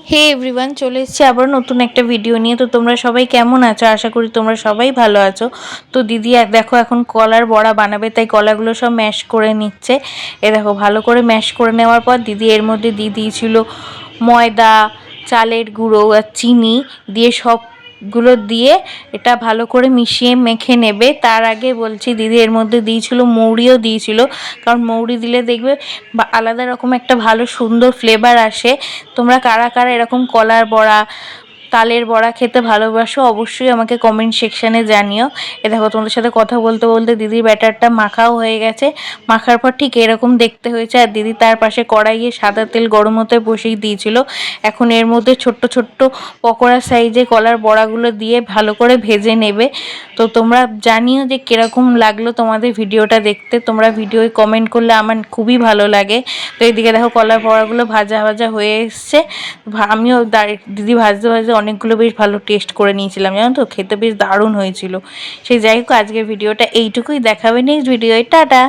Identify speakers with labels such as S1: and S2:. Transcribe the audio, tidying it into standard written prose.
S1: হে everyone, চলে এসেছি আবার নতুন একটা ভিডিও নিয়ে। তো তোমরা সবাই কেমন আছো? আশা করি তোমরা সবাই ভালো আছো। তো দিদি দেখো এখন কলার বড়া বানাবে, তাই কলাগুলো সব ম্যাশ করে নিচ্ছে। দেখো ভালো করে ম্যাশ করে নেওয়ার পর দিদি এর মধ্যে দিয়ে দিয়েছিল ময়দা, চালের গুঁড়ো আর চিনি দিয়ে সবগুলো দিয়ে এটা ভালো করে মিশিয়ে মেখে নেবে। তার আগে বলছি দিদি এর মধ্যে দিয়েছিল মৌরিও দিয়েছিল, কারণ মৌরি দিলে দেখবে আলাদা রকম একটা ভালো সুন্দর ফ্লেভার আসে। তোমরা কারা কারা এরকম কলার বড়া, তালের বড়া খেতে ভালোবাসো অবশ্যই আমাকে কমেন্ট সেকশানে জানিও। দেখো তোমাদের সাথে কথা বলতে বলতে দিদির ব্যাটারটা মাখাও হয়ে গেছে। মাখার পর ঠিক এরকম দেখতে হয়েছে। আর দিদি তার পাশে কড়াইয়ে সাদা তেল গরম হতে বসিয়ে দিয়েছিল। এখন এর মধ্যে ছোট্ট ছোট্ট পকোড়া সাইজে কলার বড়াগুলো দিয়ে ভালো করে ভেজে নেবে। তো তোমরা জানিও যে কীরকম লাগলো তোমাদের ভিডিওটা দেখতে। তোমরা ভিডিও কমেন্ট করলে আমার খুবই ভালো লাগে। তো এদিকে দেখো কলার বড়াগুলো ভাজা ভাজা হয়ে এসছে। আমিও দিদি ভাজতে ভাজতে অনেকগুলো বেশ ভালো টেস্ট করে নিয়েছিলাম, জানো তো, খেতে বেশ দারুণ হয়েছিল। সেই যাই হোক, আজকের ভিডিওটা এইটুকুই। দেখাবে নেক্সট ভিডিও। টাটা।